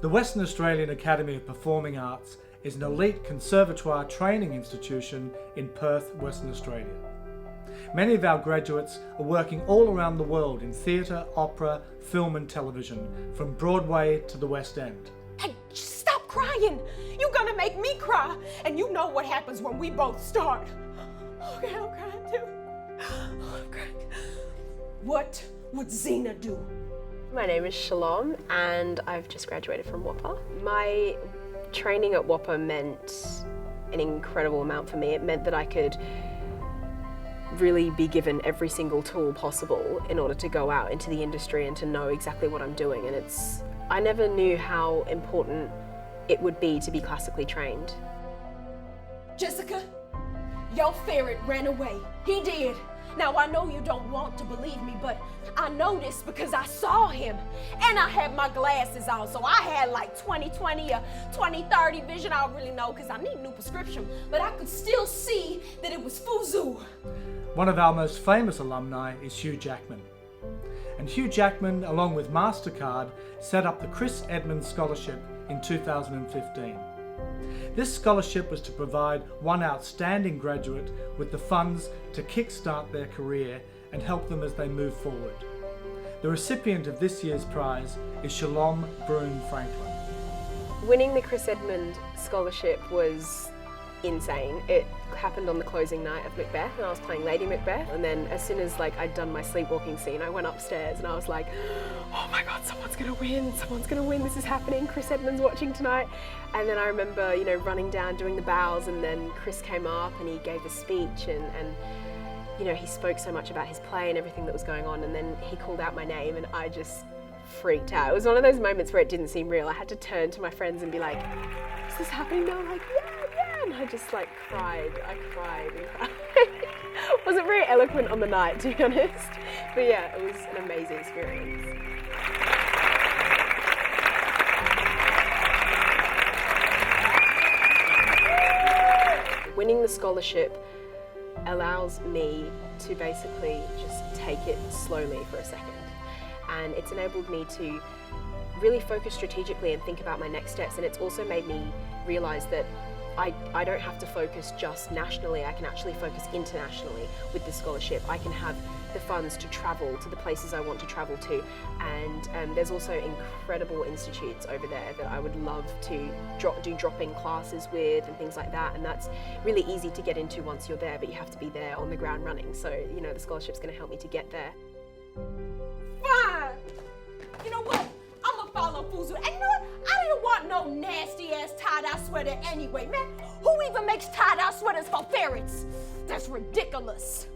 The Western Australian Academy of Performing Arts is an elite conservatoire training institution in Perth, Western Australia. Many of our graduates are working all around the world in theatre, opera, film and television, from Broadway to the West End. Hey, stop crying! You're gonna make me cry, and you know what happens when we both start. Okay, I'm crying too. I'm crying. What would Zena do? My name is Shalom and I've just graduated from WAAPA. My training at WAAPA meant an incredible amount for me. It meant that I could really be given every single tool possible in order to go out into the industry and to know exactly what I'm doing. And I never knew how important it would be to be classically trained. Jessica, your ferret ran away. He did. Now, I know you don't want to believe me, but I know this because I saw him. And I had my glasses on, so I had like 20/20 or 20/30 vision. I don't really know because I need a new prescription, but I could still see that it was Fuzu. One of our most famous alumni is Hugh Jackman. And Hugh Jackman, along with MasterCard, set up the Chris Edmund Scholarship in 2015. This scholarship was to provide one outstanding graduate with the funds to kickstart their career and help them as they move forward. The recipient of this year's prize is Shalom Brune-Franklin. Winning the Chris Edmund Scholarship was insane. It happened on the closing night of Macbeth and I was playing Lady Macbeth, and then as soon as I'd done my sleepwalking scene, I went upstairs and I was like, oh my God, someone's gonna win, this is happening, Chris Edmund's watching tonight. And then I remember, running down, doing the bows, and then Chris came up and he gave a speech and he spoke so much about his play and everything that was going on, and then he called out my name and I just freaked out. It was one of those moments where it didn't seem real. I had to turn to my friends and be like, is this happening now? I'm like, yeah, and I just cried. I cried and cried. Wasn't very eloquent on the night, to be honest, but yeah, it was an amazing experience. Winning the scholarship allows me to basically just take it slowly for a second, and it's enabled me to really focus strategically and think about my next steps, and it's also made me realise that I don't have to focus just nationally. I can actually focus internationally with this scholarship. I can have the funds to travel to the places I want to travel to, and there's also incredible institutes over there that I would love to do drop-in classes with and things like that, and that's really easy to get into once you're there, but you have to be there on the ground running. So the scholarship's going to help me to get there. Fine. You know what? I'm gonna follow Fuzu. And you know what? I didn't want no nasty ass tie-dye sweater anyway, man. Who even makes tie-dye sweaters for ferrets? That's ridiculous.